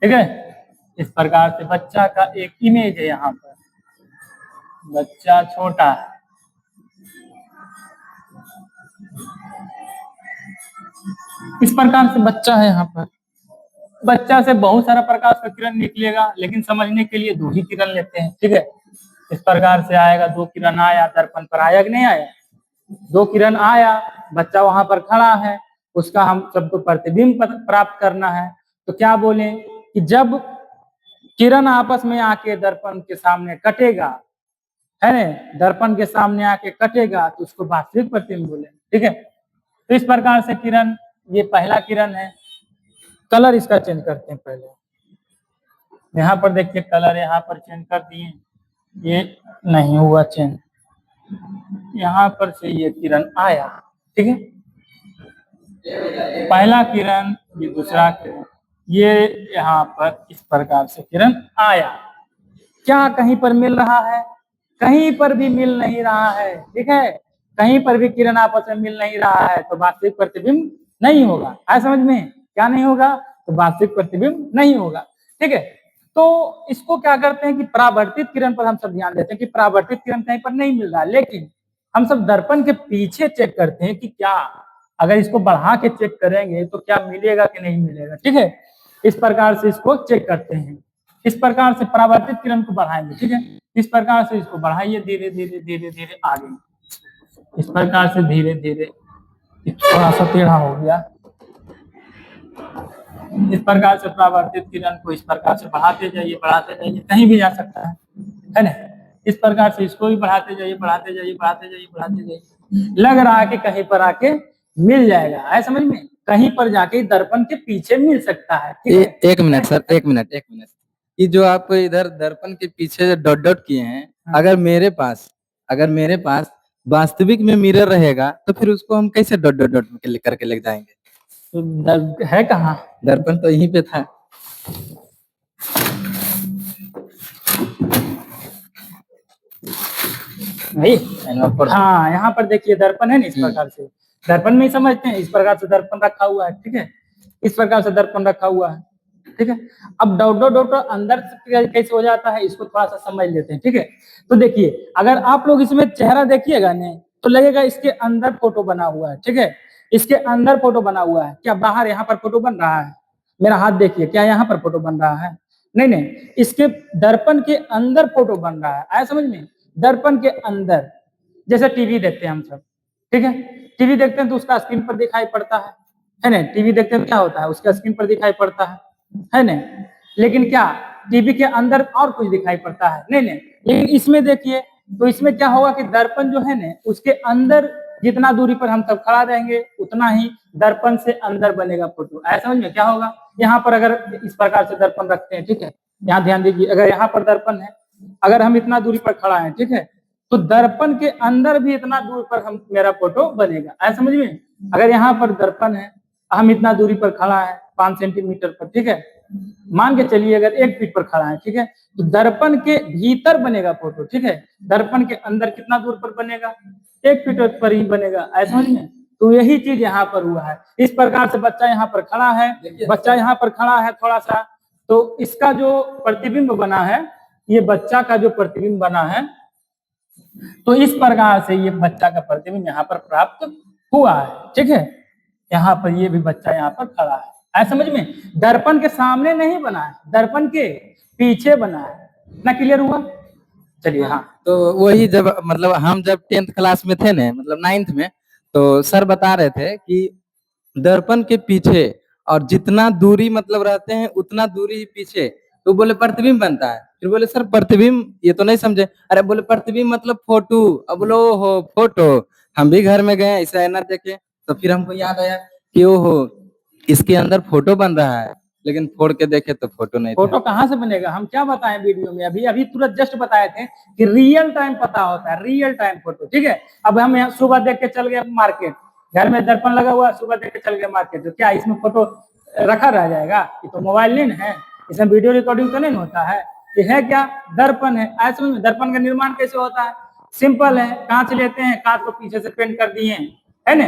ठीक है। इस प्रकार से बच्चा का एक इमेज है, यहाँ पर बच्चा छोटा है, इस प्रकार से बच्चा है। यहाँ पर बच्चा से बहुत सारा प्रकाश का किरण निकलेगा, लेकिन समझने के लिए 2 ही किरण लेते हैं, ठीक है। इस प्रकार से आएगा, 2 किरण आया, दर्पण पर आया कि नहीं आया, 2 किरण आया, बच्चा वहां पर खड़ा है, उसका हम सबको प्रतिबिंब प्राप्त करना है। तो क्या बोले कि जब किरण आपस में आके दर्पण के सामने कटेगा, है ना, दर्पण के सामने आके कटेगा, तो उसको वास्तविक प्रतिबिंब बोले, ठीक है। तो इस प्रकार से किरण, ये पहला किरण है। कलर इसका चेंज करते हैं पहले, यहाँ पर देखिए कलर यहाँ पर चेंज कर दिए, ये नहीं हुआ चेंज, यहाँ पर से ये किरण आया, ठीक है। पहला किरण, ये दूसरा किरण, ये यहाँ पर इस प्रकार से किरण आया। क्या कहीं पर मिल रहा है? कहीं पर भी मिल नहीं रहा है, ठीक है। कहीं पर भी किरण आपस में मिल नहीं रहा है, तो वास्तविक प्रतिबिंब नहीं होगा। आया समझ में? क्या नहीं होगा? तो वास्तविक प्रतिबिंब नहीं होगा, ठीक है। तो इसको क्या करते हैं कि परावर्तित किरण पर हम सब ध्यान देते हैं कि परावर्तित किरण कहीं पर नहीं मिल रहा, लेकिन हम सब दर्पण के पीछे चेक करते हैं कि क्या, अगर इसको बढ़ा के चेक करेंगे तो क्या मिलेगा कि नहीं मिलेगा, ठीक है। इस प्रकार से इसको चेक करते हैं। इस प्रकार से परावर्तित किरण को बढ़ाएंगे, ठीक है। इस प्रकार से इसको बढ़ाइए, धीरे धीरे धीरे धीरे आगे, इस प्रकार से धीरे धीरे, थोड़ा सा टेढ़ा हो गया। इस प्रकार से परावर्तित किरण को इस प्रकार से बढ़ाते जाइए, कहीं भी जा सकता है ना। इस प्रकार से इसको भी बढ़ाते जाइए, बढ़ाते जाइए, बढ़ाते जाइए, बढ़ाते जाइए। लग रहा है कि कहीं पर आके मिल जाएगा, है समझ में? कहीं पर जाके दर्पण के पीछे मिल सकता है, ठीक है। एक मिनट सर, एक मिनट। ये जो आप इधर दर्पण के पीछे डॉट डॉट किए हैं, अगर मेरे पास वास्तविक में मिरर रहेगा, तो फिर उसको हम कैसे डॉट डॉट डॉट करके ले जाएंगे? तो है कहाँ? दर्पण तो यहीं पे था। नहीं, हाँ, यहाँ पर देखिए दर्पण है ना, इस प्रकार से दर्पण में ही समझते हैं। इस प्रकार से दर्पण रखा हुआ है, ठीक है। इस प्रकार से दर्पण रखा हुआ है, ठीक है। अब डॉट डॉट डॉट अंदर कैसे हो जाता है, इसको थोड़ा सा समझ लेते हैं, ठीक है। तो देखिए, अगर आप लोग इसमें चेहरा देखिएगा नहीं, तो लगेगा इसके अंदर फोटो बना हुआ है, ठीक है। इसके अंदर फोटो बना हुआ है। क्या बाहर यहाँ पर फोटो बन रहा है? मेरा हाथ देखिए, क्या यहाँ पर फोटो बन रहा है? नहीं नहीं, इसके दर्पण के अंदर फोटो बन रहा है। आया समझ में? दर्पण के अंदर, जैसे टीवी देखते हैं हम सब, ठीक है। टीवी देखते हैं तो उसका स्क्रीन पर दिखाई पड़ता है ना। टीवी देखते हैं क्या होता है, उसका स्क्रीन पर दिखाई पड़ता है ना। लेकिन क्या टीवी के अंदर और कुछ दिखाई पड़ता है? नहीं नहीं। लेकिन इसमें देखिए, तो इसमें क्या होगा कि दर्पण जो है ना, उसके अंदर जितना दूरी पर हम सब खड़ा रहेंगे, उतना ही दर्पण से अंदर बनेगा फोटो। ऐसा समझ में? क्या होगा, यहाँ पर अगर इस प्रकार से दर्पण रखते हैं, ठीक है, यहाँ ध्यान दीजिए, अगर यहाँ पर दर्पण है, अगर हम इतना दूरी पर खड़ा है, ठीक है, तो दर्पण के अंदर भी इतना दूर पर हम मेरा फोटो बनेगा। ऐसा समझ में? अगर यहाँ पर दर्पण है, हम इतना दूरी पर खड़ा है 5 सेंटीमीटर पर, ठीक है, मान के चलिए अगर 1 फीट पर खड़ा है, ठीक है, तो दर्पण के भीतर बनेगा फोटो, ठीक है। दर्पण के अंदर कितना दूर पर बनेगा? 1 फीट पर ही बनेगा। ऐसा समझ में? तो यही चीज यहाँ पर हुआ है। इस प्रकार से बच्चा यहाँ पर खड़ा है, थोड़ा सा, तो इसका जो प्रतिबिंब बना है, ये बच्चा का जो प्रतिबिंब बना है, तो इस प्रकार से ये बच्चा का प्रतिबिंब यहाँ पर प्राप्त हुआ है, ठीक है। यहाँ पर ये भी बच्चा यहाँ पर खड़ा है। ऐसा समझ में? दर्पण के सामने नहीं बना है, दर्पण के पीछे बना है ना। क्लियर हुआ? चलिए, हाँ। तो वही जब मतलब हम जब 10th क्लास में थे ना, मतलब 9th में, तो सर बता रहे थे कि दर्पण के पीछे और जितना दूरी मतलब रहते हैं उतना दूरी ही पीछे, तो बोले प्रतिबिंब बनता है। फिर बोले सर प्रतिबिंब, ये तो नहीं समझे। अरे बोले प्रतिबिंब मतलब फोटो। अब बोलो हो फोटो, हम भी घर में गए ऐसा है ना देखे, तो फिर हमको याद आया कि ओहो, इसके अंदर फोटो बन रहा है, लेकिन फोड़ के देखे तो फोटो नहीं। फोटो कहाँ से बनेगा? हम क्या बताएं वीडियो में, अभी अभी तुरंत जस्ट बताए थे कि रियल टाइम पता होता है, रियल टाइम फोटो, ठीक है। अब हम यहाँ सुबह देख के चल गए मार्केट, घर में दर्पण लगा हुआ, सुबह देख के चल गए मार्केट, तो क्या इसमें फोटो रखा रह जाएगा? ये तो मोबाइल नहीं है, इसमें वीडियो रिकॉर्डिंग तो नहीं होता है। ये है क्या? दर्पण है। ऐसे में दर्पण का निर्माण कैसे होता है? सिंपल है, कांच लेते हैं, कांच को पीछे से पेंट कर दिए, है ना,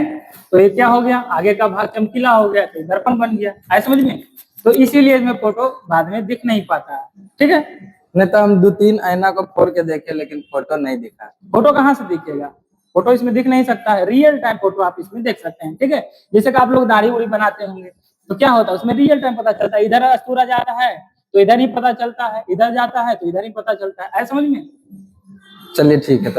तो ये क्या हो गया, आगे का भाग चमकीला हो गया, तो दर्पण बन गया। ऐसे समझ में? तो इसीलिए इसमें फोटो बाद में दिख नहीं पाता है, ठीक है। नहीं तो हम 2-3 आईना को फोड़ के देखे लेकिन फोटो नहीं दिखा। फोटो कहाँ से दिखेगा, फोटो इसमें दिख नहीं सकता है, रियल टाइम फोटो आप इसमें देख सकते हैं, ठीक है। जैसे कि आप लोग दाढ़ी उड़ी बनाते होंगे तो क्या होता है उसमें रियल टाइम पता चलता है, इधर अस्तूरा जाता है तो इधर ही पता चलता है, इधर जाता है तो इधर ही पता चलता है, ऐसा समझ में। चलिए ठीक है।